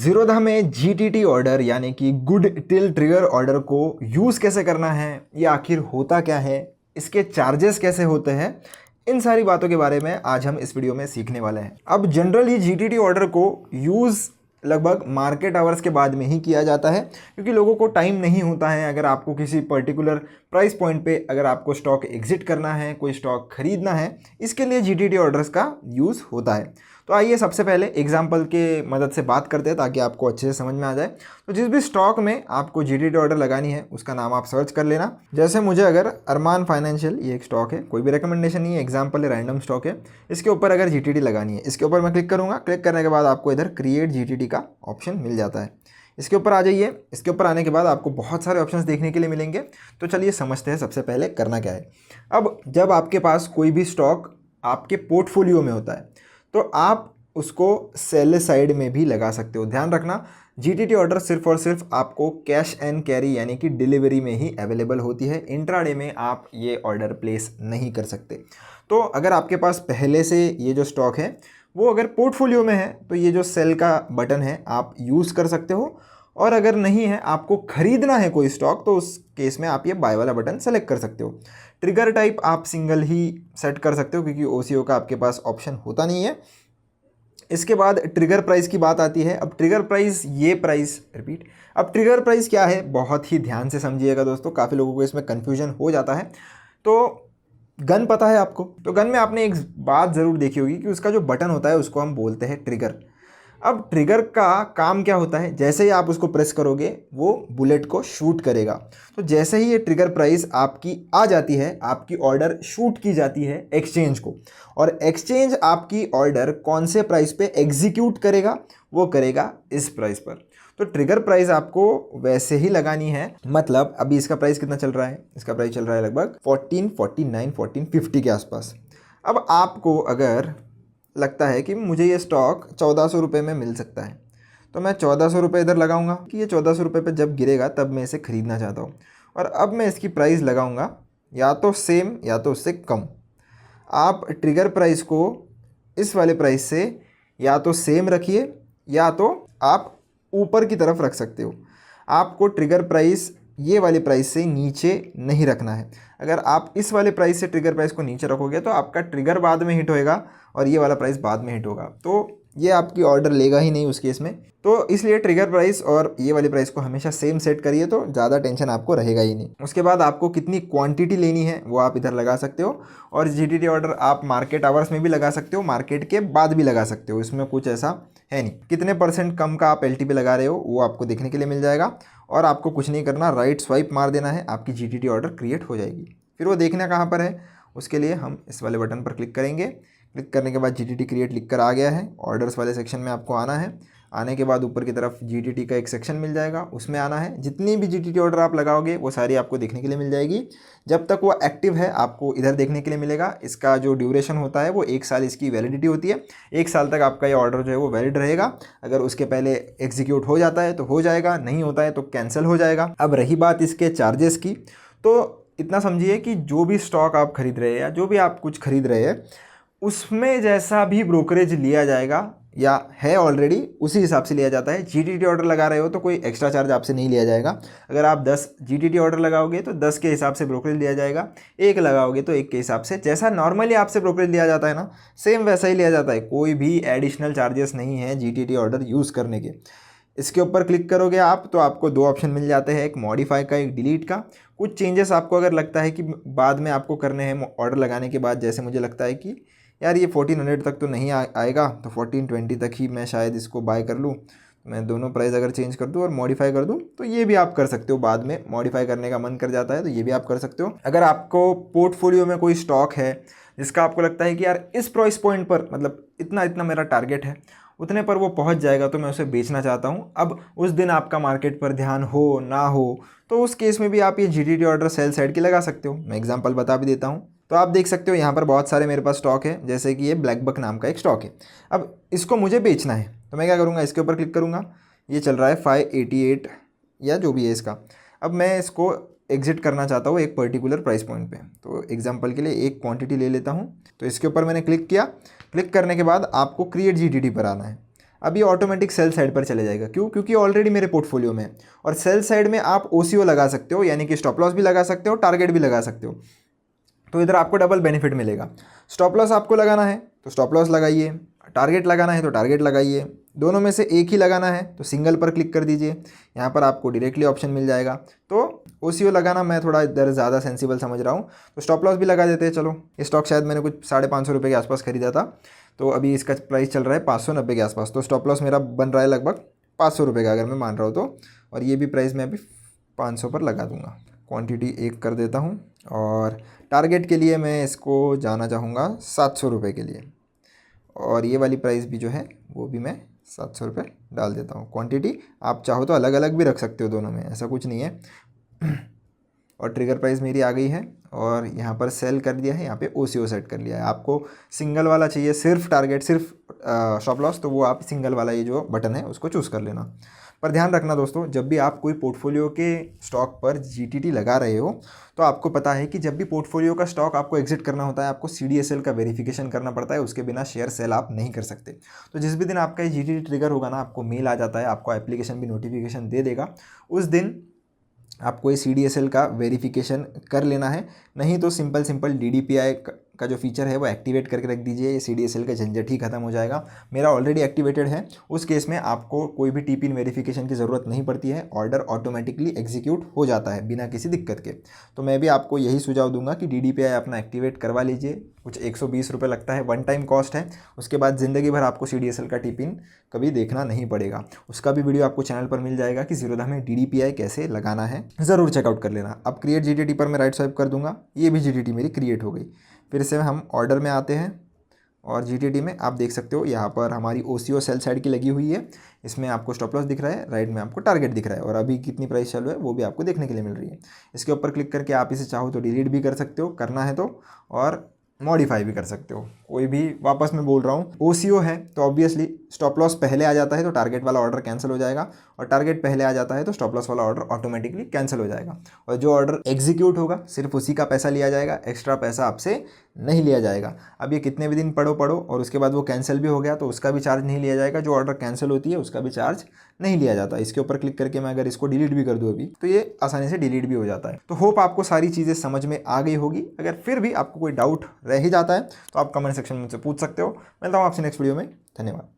ज़ीरोधा में GTT order यानी कि गुड टिल ट्रिगर ऑर्डर को यूज़ कैसे करना है, ये आखिर होता क्या है, इसके चार्जेस कैसे होते हैं, इन सारी बातों के बारे में आज हम इस वीडियो में सीखने वाले हैं। अब जनरली जीटीटी ऑर्डर को यूज़ लगभग मार्केट आवर्स के बाद में ही किया जाता है, क्योंकि लोगों को टाइम नहीं होता है। अगर आपको किसी पर्टिकुलर प्राइस पॉइंट पे अगर आपको स्टॉक एग्जिट करना है, कोई स्टॉक खरीदना है, इसके लिए जीटीटी ऑर्डर्स का यूज़ होता है। तो आइए सबसे पहले एग्जाम्पल के मदद से बात करते हैं ताकि आपको अच्छे से समझ में आ जाए। तो जिस भी स्टॉक में आपको जीटीटी ऑर्डर लगानी है उसका नाम आप सर्च कर लेना। जैसे मुझे अगर अरमान फाइनेंशियल, ये एक स्टॉक है, कोई भी रिकमेंडेशन नहीं है, एग्जाम्पल है, रैंडम स्टॉक है, इसके ऊपर अगर जीटीटी लगानी है, इसके ऊपर मैं क्लिक करूँगा। क्लिक करने के बाद आपको इधर क्रिएट जीटीटी का ऑप्शन मिल जाता है। इसके ऊपर आ जाइए। इसके ऊपर आने के बाद आपको बहुत सारे ऑप्शंस देखने के लिए मिलेंगे। तो चलिए समझते हैं सबसे पहले करना क्या है। अब जब आपके पास कोई भी स्टॉक आपके पोर्टफोलियो में होता है तो आप उसको सेल साइड में भी लगा सकते हो। ध्यान रखना, जीटीटी ऑर्डर सिर्फ और सिर्फ आपको कैश एंड कैरी यानी कि डिलीवरी में ही अवेलेबल होती है। इंट्राडे में आप ये ऑर्डर प्लेस नहीं कर सकते। तो अगर आपके पास पहले से ये जो स्टॉक है वो अगर पोर्टफोलियो में है तो ये जो सेल का बटन है आप यूज़ कर सकते हो, और अगर नहीं है, आपको ख़रीदना है कोई स्टॉक, तो उस केस में आप ये बाय वाला बटन सेलेक्ट कर सकते हो। ट्रिगर टाइप आप सिंगल ही सेट कर सकते हो क्योंकि ओसीओ का आपके पास ऑप्शन होता नहीं है। इसके बाद ट्रिगर प्राइस की बात आती है। अब ट्रिगर प्राइस, ये प्राइस रिपीट, अब ट्रिगर प्राइस क्या है, बहुत ही ध्यान से समझिएगा दोस्तों, काफ़ी लोगों को इसमें कन्फ्यूजन हो जाता है। तो गन पता है आपको, तो गन में आपने एक बात ज़रूर देखी होगी कि उसका जो बटन होता है उसको हम बोलते हैं ट्रिगर। अब ट्रिगर का काम क्या होता है, जैसे ही आप उसको प्रेस करोगे वो बुलेट को शूट करेगा। तो जैसे ही ये ट्रिगर प्राइस आपकी आ जाती है, आपकी ऑर्डर शूट की जाती है एक्सचेंज को, और एक्सचेंज आपकी ऑर्डर कौन से प्राइस पे एग्जीक्यूट करेगा, वो करेगा इस प्राइस पर। तो ट्रिगर प्राइस आपको वैसे ही लगानी है। मतलब अभी इसका प्राइस कितना चल रहा है, इसका प्राइस चल रहा है लगभग 1449 1450 के आसपास। अब आपको अगर लगता है कि मुझे ये स्टॉक 1400 रुपये में मिल सकता है, तो मैं 1400 रुपये इधर लगाऊंगा कि ये 1400 रुपये पे जब गिरेगा तब मैं इसे ख़रीदना चाहता हूँ। और अब मैं इसकी प्राइस लगाऊंगा या तो सेम या तो उससे कम। आप ट्रिगर प्राइस को इस वाले प्राइस से या तो सेम रखिए या तो आप ऊपर की तरफ रख सकते हो। आपको ट्रिगर प्राइस ये वाले प्राइस से नीचे नहीं रखना है। अगर आप इस वाले प्राइस से ट्रिगर प्राइस को नीचे रखोगे तो आपका ट्रिगर बाद में हिट होएगा और ये वाला प्राइस बाद में हिट होगा, तो ये आपकी ऑर्डर लेगा ही नहीं उस केस में। तो इसलिए ट्रिगर प्राइस और ये वाली प्राइस को हमेशा सेम सेट करिए, तो ज़्यादा टेंशन आपको रहेगा ही नहीं। उसके बाद आपको कितनी क्वांटिटी लेनी है वो आप इधर लगा सकते हो, और जीटीटी ऑर्डर आप मार्केट आवर्स में भी लगा सकते हो, मार्केट के बाद भी लगा सकते हो। इसमें कुछ ऐसा है नहीं। कितने % कम का आप एलटीपी लगा रहे हो वो आपको देखने के लिए मिल जाएगा, और आपको कुछ नहीं करना, राइट स्वाइप मार देना है, आपकी जीटीटी ऑर्डर क्रिएट हो जाएगी। फिर वो देखना कहाँ पर है, उसके लिए हम इस वाले बटन पर क्लिक करेंगे। क्लिक करने के बाद जीटीटी क्रिएट लिख कर आ गया है। ऑर्डर्स वाले सेक्शन में आपको आना है। आने के बाद ऊपर की तरफ जीटीटी का एक सेक्शन मिल जाएगा, उसमें आना है। जितनी भी जीटीटी ऑर्डर आप लगाओगे वो सारी आपको देखने के लिए मिल जाएगी। जब तक वो एक्टिव है आपको इधर देखने के लिए मिलेगा। इसका जो ड्यूरेशन होता है वो 1 साल इसकी वैलिडिटी होती है। 1 साल तक आपका ये ऑर्डर जो है वो वैलिड रहेगा। अगर उसके पहले एग्जीक्यूट हो जाता है तो हो जाएगा, नहीं होता है तो कैंसिल हो जाएगा। अब रही बात इसके चार्जेस की, तो इतना समझिए कि जो भी स्टॉक आप खरीद रहे हैं या जो भी आप कुछ खरीद रहे हैं उसमें जैसा भी ब्रोकरेज लिया जाएगा या है ऑलरेडी उसी हिसाब से लिया जाता है। जीटीटी ऑर्डर लगा रहे हो तो कोई एक्स्ट्रा चार्ज आपसे नहीं लिया जाएगा। अगर आप 10 जीटीटी ऑर्डर लगाओगे तो 10 के हिसाब से ब्रोकरेज लिया जाएगा, 1 लगाओगे तो 1 के हिसाब से। जैसा नॉर्मली आपसे ब्रोकरेज लिया जाता है ना, सेम वैसा ही लिया जाता है। कोई भी एडिशनल चार्जेस नहीं है जीटीटी ऑर्डर यूज़ करने के। इसके ऊपर क्लिक करोगे आप तो आपको 2 ऑप्शन मिल जाते हैं, एक मॉडिफाई का, एक डिलीट का। कुछ चेंजेस आपको अगर लगता है कि बाद में आपको करने हैं ऑर्डर लगाने के बाद, जैसे मुझे लगता है कि यार ये 1400 तक तो नहीं आएगा, तो 1420 तक ही मैं शायद इसको बाय कर लूँ। मैं दोनों प्राइस अगर चेंज कर दूँ और मॉडिफाई कर दूँ तो ये भी आप कर सकते हो। बाद में मॉडिफाई करने का मन कर जाता है तो ये भी आप कर सकते हो। अगर आपको पोर्टफोलियो में कोई स्टॉक है जिसका आपको लगता है कि यार इस प्राइस पॉइंट पर, मतलब इतना इतना मेरा टारगेट है, उतने पर वो पहुंच जाएगा तो मैं उसे बेचना चाहता हूं, अब उस दिन आपका मार्केट पर ध्यान हो ना हो, तो उस केस में भी आप ये जीटीटी ऑर्डर सेल साइड की लगा सकते हो। मैं एग्जांपल बता भी देता हूं। तो आप देख सकते हो यहाँ पर बहुत सारे मेरे पास स्टॉक है, जैसे कि ये ब्लैक बक नाम का एक स्टॉक है। अब इसको मुझे बेचना है तो मैं क्या करूँगा, इसके ऊपर क्लिक करूँगा। ये चल रहा है 588 या जो भी है इसका। अब मैं इसको एग्जिट करना चाहता हूँ एक पर्टिकुलर प्राइस पॉइंट पे, तो एग्जांपल के लिए एक क्वांटिटी ले लेता हूँ। तो इसके ऊपर मैंने क्लिक किया। क्लिक करने के बाद आपको क्रिएट जीटीटी पर आना है। अब ये ऑटोमेटिक सेल साइड पर चले जाएगा। क्यों? क्योंकि ऑलरेडी मेरे पोर्टफोलियो में है। और सेल साइड में आप ओसीओ लगा सकते हो, यानी कि स्टॉप लॉस भी लगा सकते हो, टारगेट भी लगा सकते हो। तो इधर आपको डबल बेनिफिट मिलेगा। स्टॉप लॉस आपको लगाना है तो स्टॉप लॉस लगाइए, टारगेट लगाना है तो टारगेट लगाइए, दोनों में से एक ही लगाना है तो सिंगल पर क्लिक कर दीजिए। यहाँ पर आपको डायरेक्टली ऑप्शन मिल जाएगा। तो ओसीओ लगाना मैं थोड़ा इधर ज़्यादा सेंसिबल समझ रहा हूँ, तो स्टॉप लॉस भी लगा देते हैं। चलो, ये स्टॉक शायद मैंने कुछ 550 रुपये के आसपास खरीदा था, तो अभी इसका प्राइस चल रहा है 590 के आसपास। तो स्टॉप लॉस मेरा बन रहा है लगभग 500 रुपये का, अगर मैं मान रहा हूँ तो। और ये भी प्राइस मैं अभी 500 पर लगा दूंगा। क्वांटिटी 1 कर देता हूँ और टारगेट के लिए मैं इसको जाना चाहूँगा 700 रुपये के लिए। और ये वाली प्राइस भी जो है वो भी मैं 700 रुपये डाल देता हूँ। क्वांटिटी आप चाहो तो अलग अलग भी रख सकते हो दोनों में, ऐसा कुछ नहीं है। और ट्रिगर प्राइस मेरी आ गई है और यहाँ पर सेल कर दिया है, यहाँ पे ओसीओ सेट कर लिया है। आपको सिंगल वाला चाहिए, सिर्फ टारगेट, सिर्फ स्टॉप लॉस, तो वो आप सिंगल वाला ये जो बटन है उसको चूज़ कर लेना। पर ध्यान रखना दोस्तों, जब भी आप कोई पोर्टफोलियो के स्टॉक पर जीटीटी लगा रहे हो तो आपको पता है कि जब भी पोर्टफोलियो का स्टॉक आपको एग्जिट करना होता है, आपको CDSL का वेरिफिकेशन करना पड़ता है, उसके बिना शेयर सेल आप नहीं कर सकते। तो जिस भी दिन आपका ये जीटीटी ट्रिगर होगा ना, आपको मेल आ जाता है, आपको एप्लीकेशन भी नोटिफिकेशन दे देगा, उस दिन आपको ये CDSL का वेरिफिकेशन कर लेना है। नहीं तो सिंपल DDPI का जो फीचर है वो एक्टिवेट करके रख दीजिए, ये CDSL का झंझट ही खत्म हो जाएगा। मेरा ऑलरेडी एक्टिवेटेड है, उस केस में आपको कोई भी टी पिन वेरिफिकेशन की ज़रूरत नहीं पड़ती है, ऑर्डर ऑटोमेटिकली एग्जीक्यूट हो जाता है बिना किसी दिक्कत के। तो मैं भी आपको यही सुझाव दूंगा कि DDPI अपना एक्टिवेट करवा लीजिए। कुछ 120 रुपये लगता है, वन टाइम कॉस्ट है। उसके बाद ज़िंदगी भर आपको CDSL का टी पिन कभी देखना नहीं पड़ेगा। उसका भी वीडियो आपको चैनल पर मिल जाएगा कि ज़ीरोधा में DDPI कैसे लगाना है, ज़रूर चेकआउट कर लेना। अब क्रिएट जीटीटी पर मैं राइट स्वाइप कर दूंगा, ये भी जीटीटी मेरी क्रिएट हो गई। फिर से हम ऑर्डर में आते हैं और जीटीटी में आप देख सकते हो यहाँ पर हमारी ओसीओ सेल साइड की लगी हुई है। इसमें आपको स्टॉप लॉस दिख रहा है, राइट में आपको टारगेट दिख रहा है, और अभी कितनी प्राइस चालू है वो भी आपको देखने के लिए मिल रही है। इसके ऊपर क्लिक करके आप इसे चाहो तो डिलीट भी कर सकते हो, करना है तो, और मॉडिफाई भी कर सकते हो, कोई भी। वापस मैं बोल रहा हूँ, ओसीओ है तो ऑब्वियसली स्टॉप लॉस पहले आ जाता है तो टारगेट वाला ऑर्डर कैंसिल हो जाएगा, और टारगेट पहले आ जाता है तो स्टॉप लॉस वाला ऑर्डर ऑटोमेटिकली कैंसिल हो जाएगा। और जो ऑर्डर एग्जीक्यूट होगा सिर्फ उसी का पैसा लिया जाएगा, एक्स्ट्रा पैसा आपसे नहीं लिया जाएगा। अब ये कितने भी दिन पढ़ो और उसके बाद वो कैंसिल भी हो गया तो उसका भी चार्ज नहीं लिया जाएगा। जो ऑर्डर कैंसिल होती है उसका भी चार्ज नहीं लिया जाता। इसके ऊपर क्लिक करके मैं अगर इसको डिलीट भी कर दूँ अभी, तो ये आसानी से डिलीट भी हो जाता है। तो होप आपको सारी चीज़ें समझ में आ गई होगी। अगर फिर भी आपको कोई डाउट रह ही जाता है तो आप कमेंट सेक्शन में मुझसे पूछ सकते हो। मिलता हूँ आपसे नेक्स्ट वीडियो में। धन्यवाद।